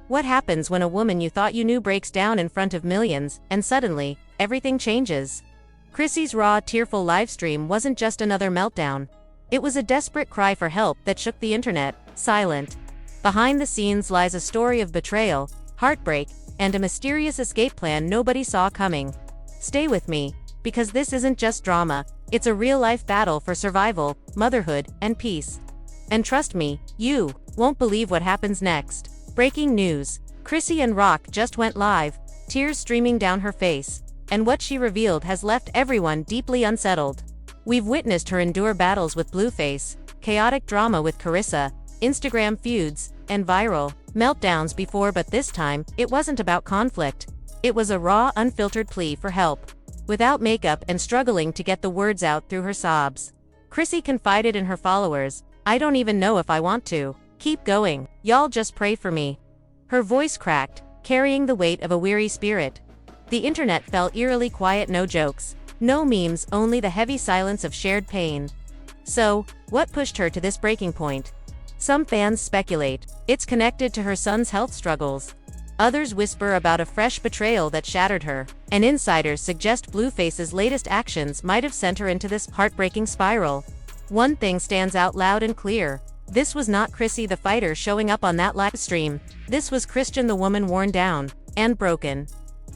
What happens when a woman you thought you knew breaks down in front of millions, and suddenly, everything changes? Chrissy's raw, tearful livestream wasn't just another meltdown. It was a desperate cry for help that shook the internet, silent. Behind the scenes lies a story of betrayal, heartbreak, and a mysterious escape plan nobody saw coming. Stay with me, because this isn't just drama, it's a real-life battle for survival, motherhood, and peace. And trust me, you won't believe what happens next. Breaking news. Chrisean Rock just went live, tears streaming down her face, and what she revealed has left everyone deeply unsettled. We've witnessed her endure battles with Blueface, chaotic drama with Chrissy, Instagram feuds, and viral meltdowns before, but this time, it wasn't about conflict. It was a raw, unfiltered plea for help. Without makeup and struggling to get the words out through her sobs, Chrissy confided in her followers, "I don't even know if I want to keep going. Y'all just pray for me." Her voice cracked, carrying the weight of a weary spirit. The internet fell eerily quiet, no jokes, no memes, only the heavy silence of shared pain. So, what pushed her to this breaking point? Some fans speculate it's connected to her son's health struggles. Others whisper about a fresh betrayal that shattered her, and insiders suggest Blueface's latest actions might have sent her into this heartbreaking spiral. One thing stands out loud and clear. This was not Chrissy the fighter showing up on that live stream. This was Christian the woman worn down and broken.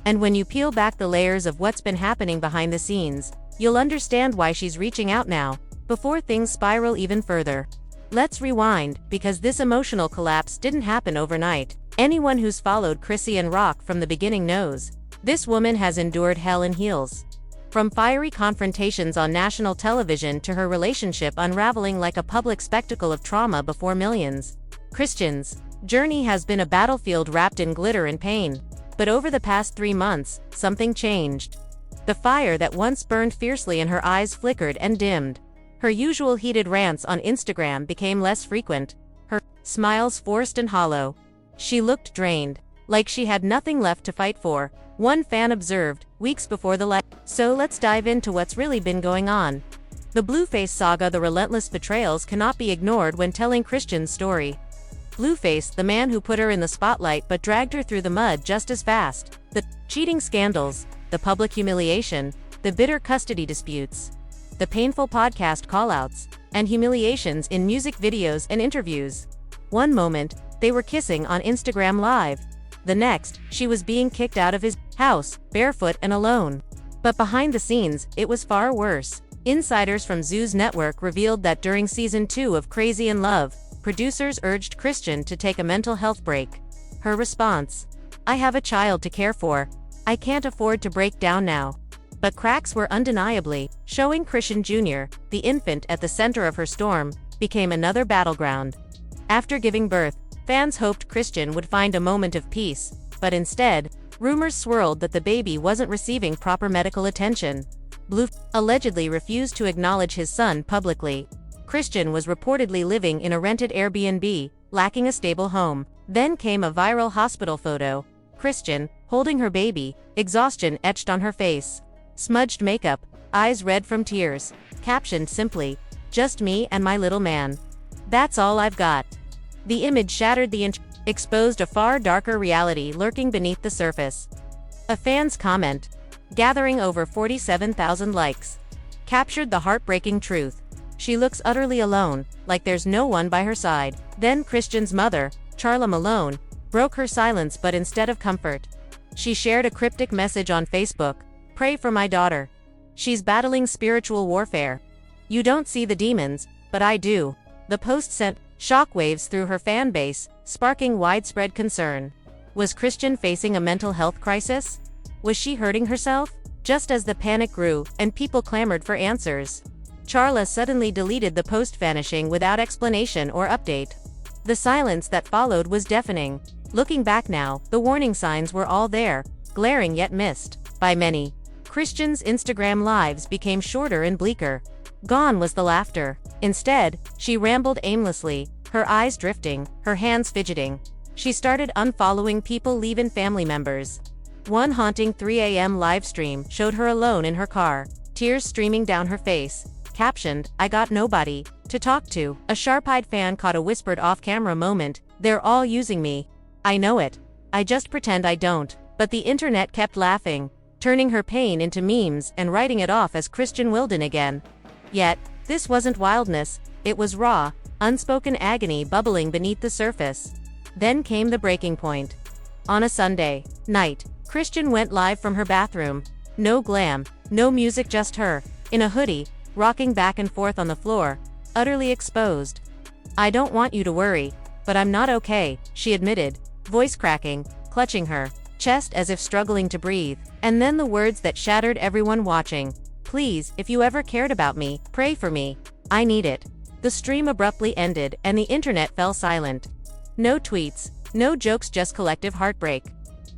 And when you peel back the layers of what's been happening behind the scenes, you'll understand why she's reaching out now, before things spiral even further. Let's rewind, because this emotional collapse didn't happen overnight. Anyone who's followed Chrisean Rock from the beginning knows this woman has endured hell in heels. From fiery confrontations on national television to her relationship unraveling like a public spectacle of trauma before millions, Christian's journey has been a battlefield wrapped in glitter and pain. But over the past 3 months, something changed. The fire that once burned fiercely in her eyes flickered and dimmed. Her usual heated rants on Instagram became less frequent, her smiles forced and hollow. She looked drained, like she had nothing left to fight for, one fan observed, weeks before the live. So let's dive into what's really been going on. The Blueface saga. The relentless betrayals cannot be ignored when telling Christian's story. Blueface, the man who put her in the spotlight but dragged her through the mud just as fast. The cheating scandals, the public humiliation, the bitter custody disputes, the painful podcast callouts, and humiliations in music videos and interviews. One moment, they were kissing on Instagram Live. The next, she was being kicked out of his house, barefoot and alone. But behind the scenes, it was far worse. Insiders from Zeus Network revealed that during season 2 of Crazy in Love, producers urged Christian to take a mental health break. Her response: "I have a child to care for. I can't afford to break down now." But cracks were undeniably showing. Christian Jr., the infant at the center of her storm, became another battleground. After giving birth, fans hoped Christian would find a moment of peace, but instead, rumors swirled that the baby wasn't receiving proper medical attention. Blueface allegedly refused to acknowledge his son publicly. Christian was reportedly living in a rented Airbnb, lacking a stable home. Then came a viral hospital photo. Christian, holding her baby, exhaustion etched on her face. Smudged makeup, eyes red from tears. Captioned simply, "Just me and my little man. That's all I've got." The image shattered the exposed a far darker reality lurking beneath the surface. A fan's comment, gathering over 47,000 likes, captured the heartbreaking truth. She looks utterly alone, like there's no one by her side. Then Christian's mother, Charla Malone, broke her silence, but instead of comfort, she shared a cryptic message on Facebook: "Pray for my daughter. She's battling spiritual warfare. You don't see the demons, but I do." The post sent shockwaves through her fan base, sparking widespread concern. Was Christian facing a mental health crisis? Was she hurting herself? Just as the panic grew and people clamored for answers, Charla suddenly deleted the post, vanishing without explanation or update. The silence that followed was deafening. Looking back now, the warning signs were all there, glaring yet missed by many. Christian's Instagram lives became shorter and bleaker. Gone was the laughter. Instead, she rambled aimlessly, her eyes drifting, her hands fidgeting. She started unfollowing people, even family members. One haunting 3 a.m. live stream showed her alone in her car, tears streaming down her face. Captioned, "I got nobody to talk to." A sharp-eyed fan caught a whispered off-camera moment, "They're all using me." I know it. I just pretend I don't. But the internet kept laughing, turning her pain into memes and writing it off as Christian Wilden again. Yet, this wasn't wildness, it was raw, unspoken agony bubbling beneath the surface. Then came the breaking point. On a Sunday night, Christian went live from her bathroom. No glam, no music, just her, in a hoodie, rocking back and forth on the floor, utterly exposed. I don't want you to worry, but I'm not okay, she admitted, voice cracking, clutching her chest as if struggling to breathe. And then the words that shattered everyone watching. Please, if you ever cared about me, pray for me. I need it. The stream abruptly ended and the internet fell silent. No tweets, no jokes, just collective heartbreak.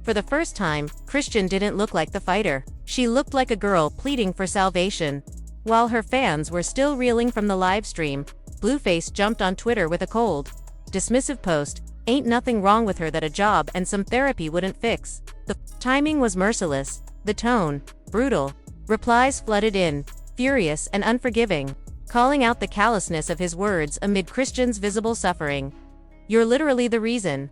For the first time, Christian didn't look like the fighter. She looked like a girl pleading for salvation. While her fans were still reeling from the live stream, Blueface jumped on Twitter with a cold, dismissive post, "Ain't nothing wrong with her that a job and some therapy wouldn't fix." The timing was merciless, the tone, brutal. Replies flooded in, furious and unforgiving, calling out the callousness of his words amid Christian's visible suffering. "You're literally the reason.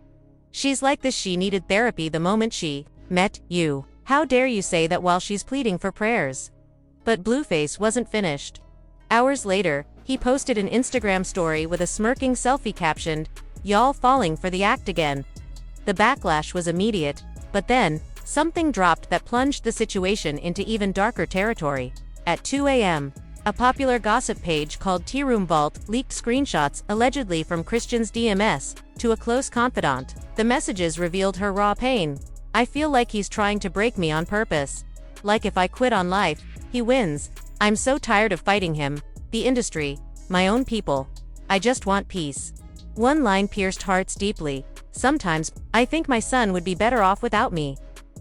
She's like this. She needed therapy the moment she met you. How dare you say that while she's pleading for prayers?" But Blueface wasn't finished. Hours later, he posted an Instagram story with a smirking selfie captioned, "Y'all falling for the act again." The backlash was immediate, but then, something dropped that plunged the situation into even darker territory. At 2 a.m., a popular gossip page called Tea Room Vault leaked screenshots allegedly from Christian's DMS to a close confidant. The messages revealed her raw pain. "I feel like he's trying to break me on purpose. Like if I quit on life, he wins. I'm so tired of fighting him, the industry, my own people. I just want peace." One line pierced hearts deeply. "Sometimes, I think my son would be better off without me."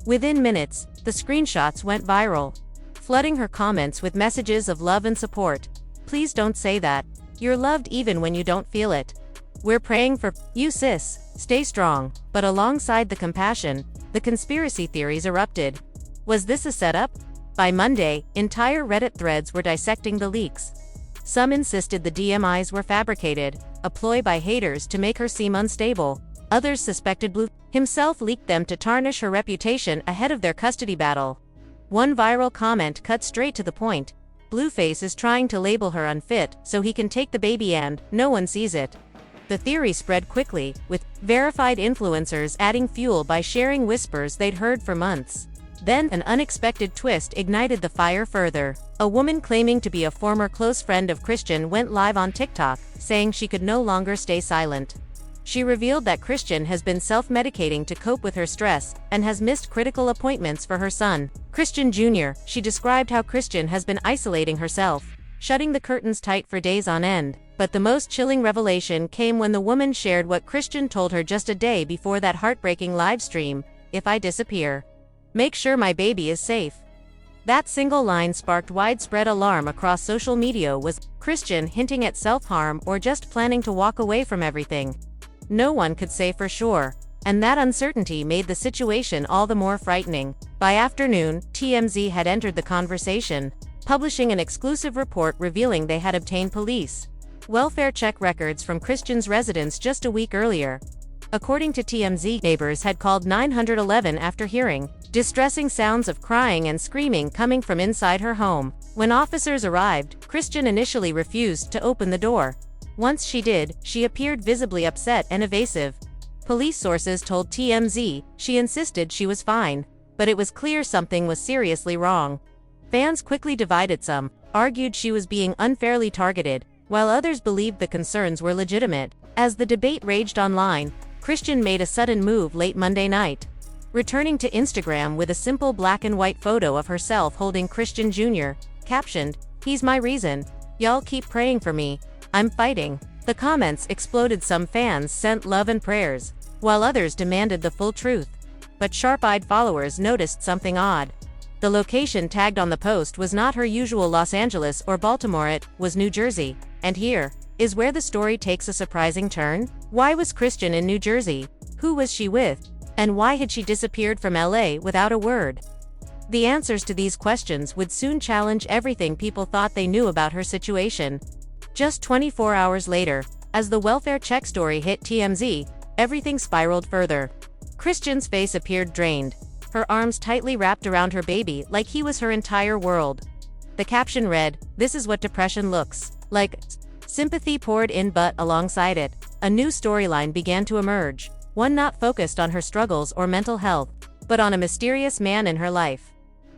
Within minutes, the screenshots went viral, flooding her comments with messages of love and support. "Please don't say that. You're loved even when you don't feel it. We're praying for you, sis. Stay strong." But alongside the compassion, the conspiracy theories erupted. Was this a setup? By Monday, entire Reddit threads were dissecting the leaks. Some insisted the DMIs were fabricated, a ploy by haters to make her seem unstable. Others suspected Blue himself leaked them to tarnish her reputation ahead of their custody battle. One viral comment cut straight to the point. "Blueface is trying to label her unfit so he can take the baby and no one sees it." The theory spread quickly, with verified influencers adding fuel by sharing whispers they'd heard for months. Then an unexpected twist ignited the fire further. A woman claiming to be a former close friend of Christian went live on TikTok, saying she could no longer stay silent. She revealed that Christian has been self-medicating to cope with her stress and has missed critical appointments for her son, Christian Jr. She described how Christian has been isolating herself, shutting the curtains tight for days on end. But the most chilling revelation came when the woman shared what Christian told her just a day before that heartbreaking live stream: "If I disappear, make sure my baby is safe." That single line sparked widespread alarm across social media. Was Christian hinting at self-harm or just planning to walk away from everything? No one could say for sure, and that uncertainty made the situation all the more frightening. By afternoon, TMZ had entered the conversation, publishing an exclusive report revealing they had obtained police welfare check records from Christian's residence just a week earlier. According to TMZ, neighbors had called 911 after hearing distressing sounds of crying and screaming coming from inside her home. When officers arrived, Christian initially refused to open the door. Once she did, she appeared visibly upset and evasive. Police sources told TMZ she insisted she was fine, but it was clear something was seriously wrong. Fans quickly divided. Some argued she was being unfairly targeted, while others believed the concerns were legitimate. As the debate raged online, Christian made a sudden move late Monday night, returning to Instagram with a simple black and white photo of herself holding Christian Jr., captioned, "He's my reason. Y'all keep praying for me. I'm fighting." The comments exploded. Some fans sent love and prayers, while others demanded the full truth. But sharp-eyed followers noticed something odd. The location tagged on the post was not her usual Los Angeles or Baltimore, it was New Jersey. And here is where the story takes a surprising turn. Why was Christian in New Jersey? Who was she with? And why had she disappeared from LA without a word? The answers to these questions would soon challenge everything people thought they knew about her situation. Just 24 hours later, as the welfare check story hit TMZ, everything spiraled further. Christian's face appeared drained, her arms tightly wrapped around her baby like he was her entire world. The caption read, "This is what depression looks like." Sympathy poured in, but alongside it, a new storyline began to emerge, one not focused on her struggles or mental health, but on a mysterious man in her life.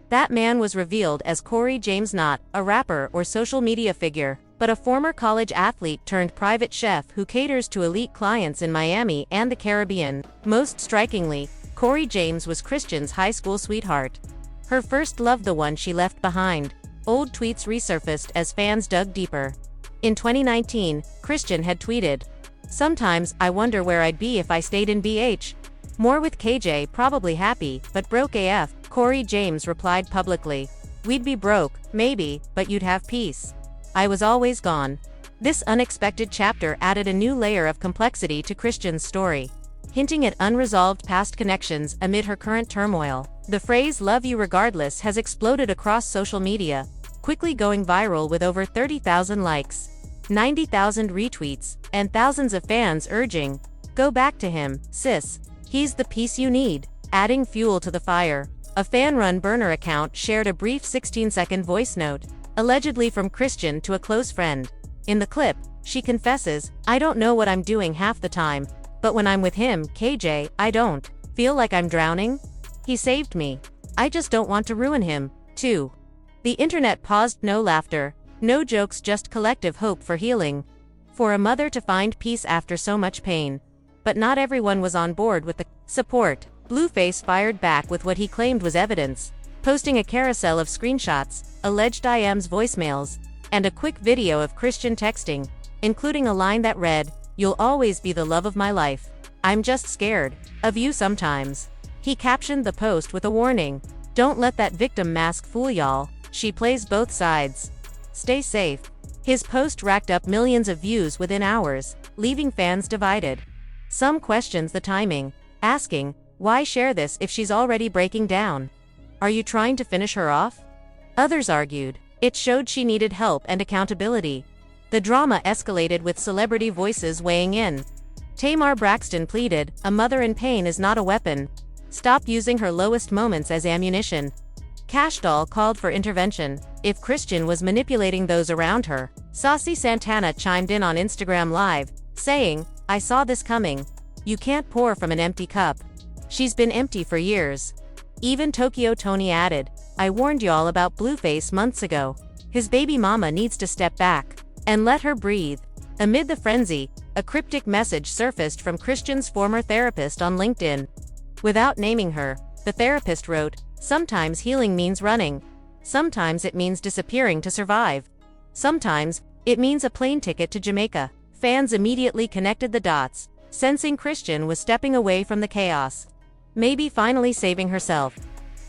That man was revealed as Corey James, not a rapper or social media figure, but a former college athlete turned private chef who caters to elite clients in Miami and the Caribbean. Most strikingly, Corey James was Christian's high school sweetheart. Her first love, the one she left behind. Old tweets resurfaced as fans dug deeper. In 2019, Christian had tweeted, "Sometimes I wonder where I'd be if I stayed in BH. More with KJ, probably happy, but broke AF." Corey James replied publicly, "We'd be broke, maybe, but you'd have peace. I was always gone." This unexpected chapter added a new layer of complexity to Christian's story, hinting at unresolved past connections amid her current turmoil. The phrase "love you regardless" has exploded across social media, quickly going viral with over 30,000 likes, 90,000 retweets, and thousands of fans urging, "Go back to him, sis. He's the peace you need." Adding fuel to the fire, a fan-run burner account shared a brief 16-second voice note, allegedly from Christian to a close friend. In the clip, she confesses, "I don't know what I'm doing half the time, but when I'm with him, KJ, I don't feel like I'm drowning. He saved me. I just don't want to ruin him, too." The internet paused. No laughter, no jokes, just collective hope for healing. For a mother to find peace after so much pain. But not everyone was on board with the support. Blueface fired back with what he claimed was evidence, posting a carousel of screenshots, alleged IMs, voicemails, and a quick video of Christian texting, including a line that read, "You'll always be the love of my life. I'm just scared of you sometimes." He captioned the post with a warning, "Don't let that victim mask fool y'all. She plays both sides. Stay safe." His post racked up millions of views within hours, leaving fans divided. Some questioned the timing, asking, "Why share this if she's already breaking down? Are you trying to finish her off?" Others argued, it showed she needed help and accountability. The drama escalated with celebrity voices weighing in. Tamar Braxton pleaded, "A mother in pain is not a weapon. Stop using her lowest moments as ammunition." Cash Doll called for intervention if Christian was manipulating those around her. Saucy Santana chimed in on Instagram Live, saying, "I saw this coming. You can't pour from an empty cup. She's been empty for years." Even Tokyo Tony added, "I warned y'all about Blueface months ago. His baby mama needs to step back and let her breathe." Amid the frenzy, a cryptic message surfaced from Christian's former therapist on LinkedIn. Without naming her, the therapist wrote, "Sometimes healing means running. Sometimes it means disappearing to survive. Sometimes it means a plane ticket to Jamaica." Fans immediately connected the dots, sensing Christian was stepping away from the chaos, maybe finally saving herself.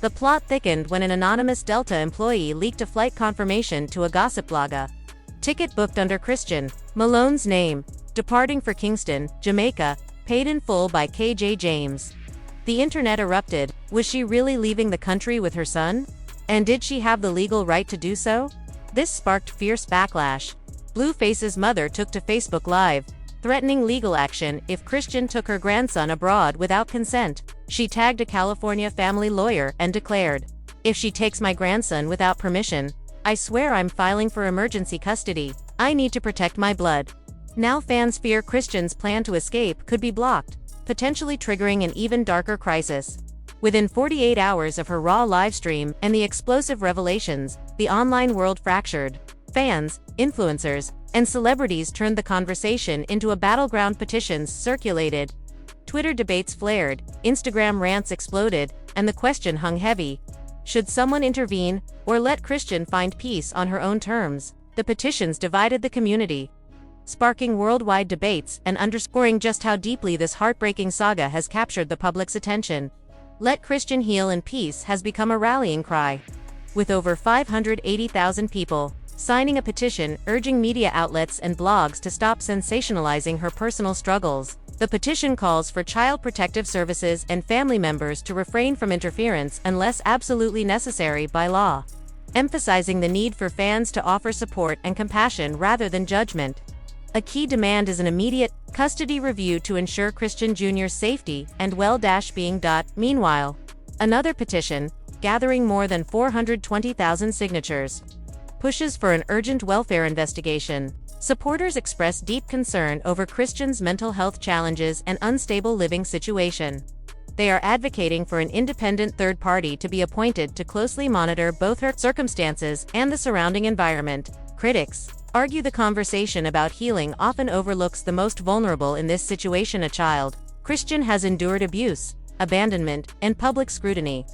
The plot thickened when an anonymous Delta employee leaked a flight confirmation to a gossip blogger. Ticket booked under Christian Malone's name, departing for Kingston, Jamaica, paid in full by KJ James. The internet erupted. Was she really leaving the country with her son? And did she have the legal right to do so? This sparked fierce backlash. Blueface's mother took to Facebook Live, threatening legal action if Christian took her grandson abroad without consent. She tagged a California family lawyer and declared, "If she takes my grandson without permission, I swear I'm filing for emergency custody. I need to protect my blood." Now fans fear Christian's plan to escape could be blocked, potentially triggering an even darker crisis. Within 48 hours of her Raw livestream and the explosive revelations, the online world fractured. Fans, influencers, and celebrities turned the conversation into a battleground. Petitions circulated, Twitter debates flared, Instagram rants exploded, and the question hung heavy. Should someone intervene, or let Christian find peace on her own terms? The petitions divided the community, sparking worldwide debates and underscoring just how deeply this heartbreaking saga has captured the public's attention. Let Christian heal in peace has become a rallying cry, with over 580,000 people signing a petition urging media outlets and blogs to stop sensationalizing her personal struggles. The petition calls for child protective services and family members to refrain from interference unless absolutely necessary by law, emphasizing the need for fans to offer support and compassion rather than judgment. A key demand is an immediate custody review to ensure Christian Jr.'s safety and well-being. Meanwhile, another petition, gathering more than 420,000 signatures, pushes for an urgent welfare investigation. Supporters express deep concern over Christian's mental health challenges and unstable living situation. They are advocating for an independent third party to be appointed to closely monitor both her circumstances and the surrounding environment. Critics argue the conversation about healing often overlooks the most vulnerable in this situation: a child. Christian has endured abuse, abandonment, and public scrutiny,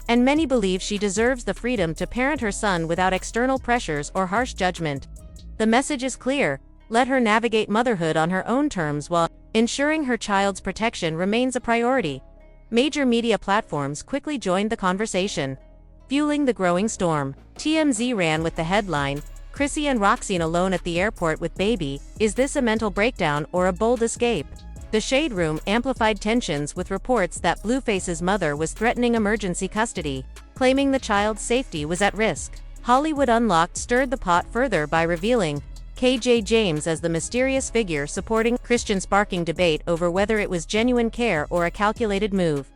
and many believe she deserves the freedom to parent her son without external pressures or harsh judgment. The message is clear: let her navigate motherhood on her own terms while ensuring her child's protection remains a priority. Major media platforms quickly joined the conversation, fueling the growing storm. TMZ ran with the headline, "Chrisean Rock seen alone at the airport with baby, is this a mental breakdown or a bold escape?" The Shade Room amplified tensions with reports that Blueface's mother was threatening emergency custody, claiming the child's safety was at risk. Hollywood Unlocked stirred the pot further by revealing KJ James as the mysterious figure supporting Christian, sparking debate over whether it was genuine care or a calculated move.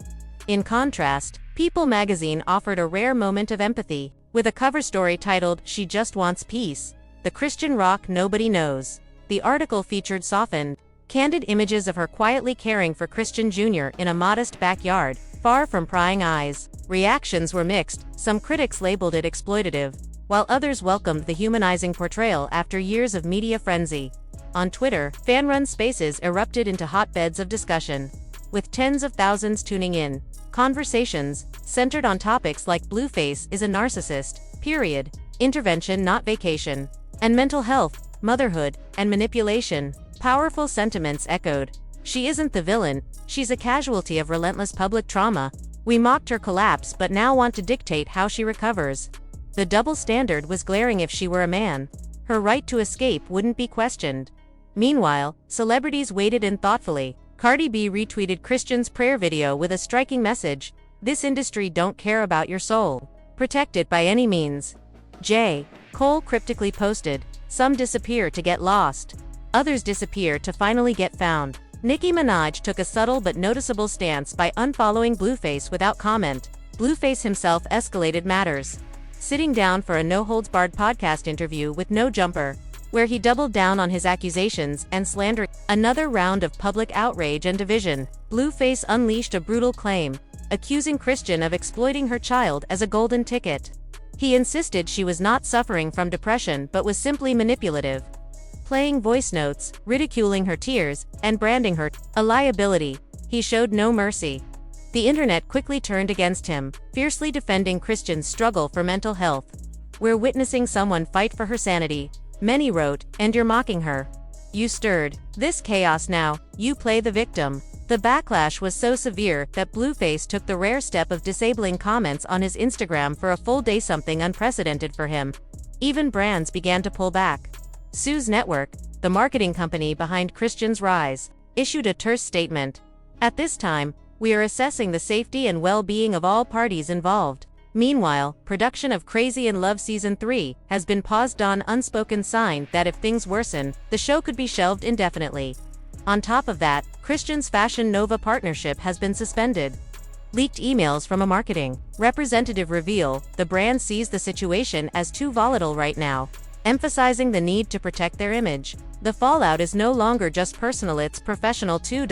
In contrast, People magazine offered a rare moment of empathy, with a cover story titled, "She Just Wants Peace: The Christian Rock Nobody Knows." The article featured softened, candid images of her quietly caring for Christian Jr. in a modest backyard, far from prying eyes. Reactions were mixed. Some critics labeled it exploitative, while others welcomed the humanizing portrayal after years of media frenzy. On Twitter, fan-run spaces erupted into hotbeds of discussion, with tens of thousands tuning in. Conversations centered on topics like Blueface is a narcissist, period, intervention not vacation, and mental health, motherhood, and manipulation. Powerful sentiments echoed. She isn't the villain, she's a casualty of relentless public trauma. We mocked her collapse but now want to dictate how she recovers. The double standard was glaring. If she were a man, her right to escape wouldn't be questioned. Meanwhile, celebrities waded in thoughtfully. Cardi B retweeted Christian's prayer video with a striking message: "This industry don't care about your soul. Protect it by any means." J. Cole cryptically posted, "Some disappear to get lost. Others disappear to finally get found." Nicki Minaj took a subtle but noticeable stance by unfollowing Blueface without comment. Blueface himself escalated matters, sitting down for a no-holds-barred podcast interview with No Jumper, where he doubled down on his accusations and slander. Another round of public outrage and division. Blueface unleashed a brutal claim, accusing Christian of exploiting her child as a golden ticket. He insisted she was not suffering from depression but was simply manipulative, playing voice notes, ridiculing her tears, and branding her a liability. He showed no mercy. The internet quickly turned against him, fiercely defending Christian's struggle for mental health. "We're witnessing someone fight for her sanity," many wrote, "and you're mocking her. You stirred this chaos, now you play the victim." The backlash was so severe that Blueface took the rare step of disabling comments on his Instagram for a full day, something unprecedented for him. Even brands began to pull back. Suze Network, the marketing company behind Christian's rise, issued a terse statement. "At this time, we are assessing the safety and well-being of all parties involved." Meanwhile, production of Crazy in Love Season 3 has been paused on unspoken sign that if things worsen, the show could be shelved indefinitely. On top of that, Christian's Fashion Nova partnership has been suspended. Leaked emails from a marketing representative reveal the brand sees the situation as too volatile right now, emphasizing the need to protect their image. The fallout is no longer just personal, it's professional too.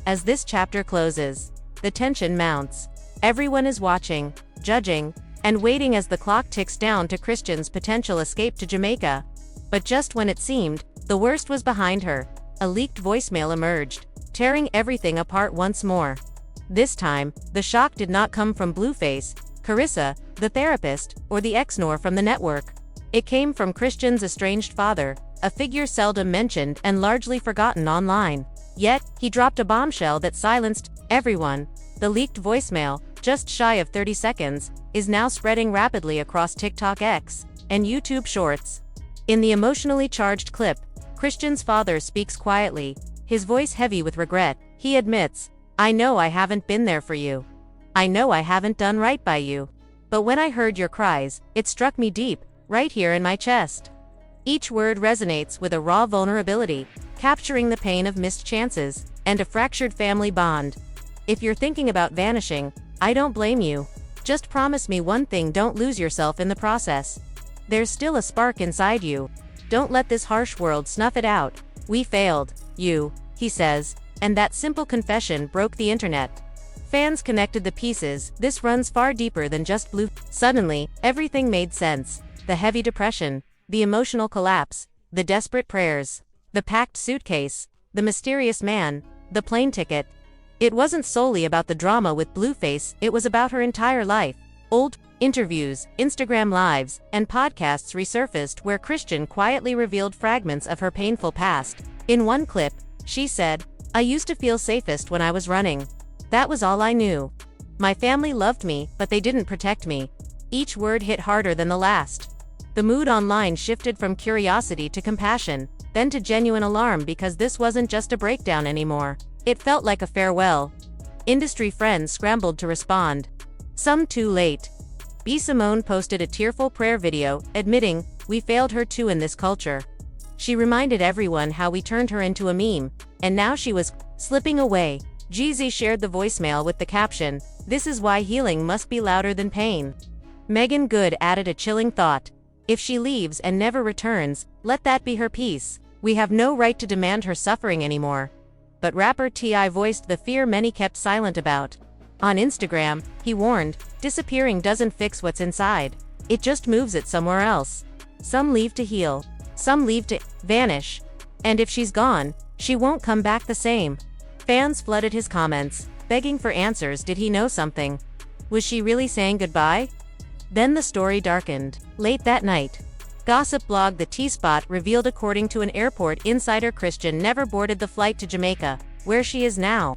As this chapter closes, the tension mounts. Everyone is watching, judging, and waiting as the clock ticks down to Christian's potential escape to Jamaica. But just when it seemed the worst was behind her, a leaked voicemail emerged, tearing everything apart once more. This time, the shock did not come from Blueface, Carissa, the therapist, or the ex-Nor from the network. It came from Christian's estranged father, a figure seldom mentioned and largely forgotten online. Yet, he dropped a bombshell that silenced everyone. The leaked voicemail, just shy of 30 seconds, is now spreading rapidly across TikTok X and YouTube Shorts. In the emotionally charged clip, Christian's father speaks quietly, his voice heavy with regret. He admits, "I know I haven't been there for you. I know I haven't done right by you. But when I heard your cries, it struck me deep, right here in my chest." Each word resonates with a raw vulnerability, capturing the pain of missed chances and a fractured family bond. If you're thinking about vanishing, I don't blame you. Just promise me one thing: don't lose yourself in the process. There's still a spark inside you. Don't let this harsh world snuff it out. We failed you, he says, and that simple confession broke the internet. Fans connected the pieces. This runs far deeper than just Blue. Suddenly, everything made sense. The heavy depression, the emotional collapse, the desperate prayers, the packed suitcase, the mysterious man, the plane ticket. It wasn't solely about the drama with Blueface, it was about her entire life. Old interviews, Instagram lives, and podcasts resurfaced where Chrisean quietly revealed fragments of her painful past. In one clip, she said, "I used to feel safest when I was running. That was all I knew. My family loved me, but they didn't protect me." Each word hit harder than the last. The mood online shifted from curiosity to compassion, then to genuine alarm, because this wasn't just a breakdown anymore. It felt like a farewell. Industry friends scrambled to respond. Some too late. B. Simone posted a tearful prayer video, admitting, "We failed her too in this culture." She reminded everyone how we turned her into a meme, and now she was slipping away. Jeezy shared the voicemail with the caption, "This is why healing must be louder than pain." Megan Good added a chilling thought. "If she leaves and never returns, let that be her peace. We have no right to demand her suffering anymore." But rapper T.I. voiced the fear many kept silent about. On Instagram, he warned, "Disappearing doesn't fix what's inside. It just moves it somewhere else. Some leave to heal. Some leave to vanish. And if she's gone, she won't come back the same." Fans flooded his comments, begging for answers. Did he know something? Was she really saying goodbye? Then the story darkened. Late that night, gossip blog The T-Spot revealed, according to an airport insider, Chrisean never boarded the flight to Jamaica, where she is now.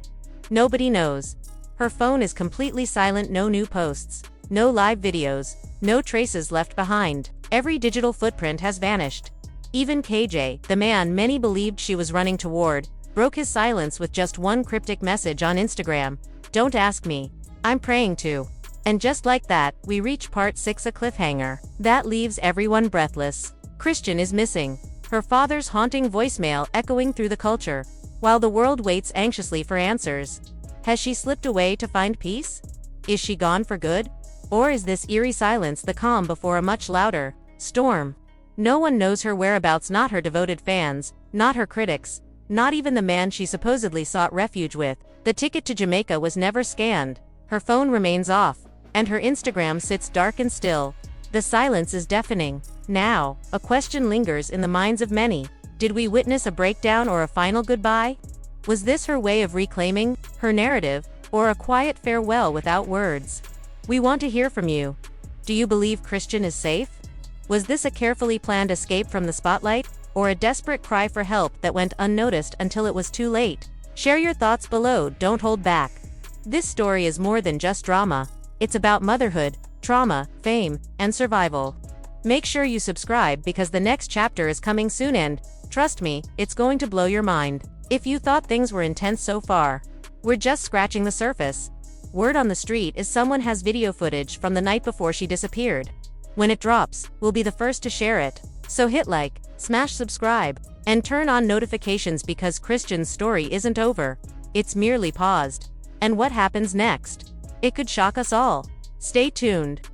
Nobody knows. Her phone is completely silent. No new posts, no live videos, no traces left behind. Every digital footprint has vanished. Even KJ, the man many believed she was running toward, broke his silence with just one cryptic message on Instagram: "Don't ask me. I'm praying to." And just like that, we reach part 6, a cliffhanger that leaves everyone breathless. Chrisean is missing. Her father's haunting voicemail echoing through the culture, while the world waits anxiously for answers. Has she slipped away to find peace? Is she gone for good? Or is this eerie silence the calm before a much louder storm? No one knows her whereabouts, not her devoted fans, not her critics, not even the man she supposedly sought refuge with. The ticket to Jamaica was never scanned. Her phone remains off, and her Instagram sits dark and still. The silence is deafening. Now, a question lingers in the minds of many. Did we witness a breakdown or a final goodbye? Was this her way of reclaiming her narrative, or a quiet farewell without words? We want to hear from you. Do you believe Chrisean is safe? Was this a carefully planned escape from the spotlight, or a desperate cry for help that went unnoticed until it was too late? Share your thoughts below. Don't hold back. This story is more than just drama. It's about motherhood, trauma, fame, and survival. Make sure you subscribe, because the next chapter is coming soon, and, trust me, it's going to blow your mind. If you thought things were intense so far, we're just scratching the surface. Word on the street is someone has video footage from the night before she disappeared. When it drops, we'll be the first to share it. So hit like, smash subscribe, and turn on notifications, because Chrisean's story isn't over. It's merely paused. And what happens next? It could shock us all. Stay tuned.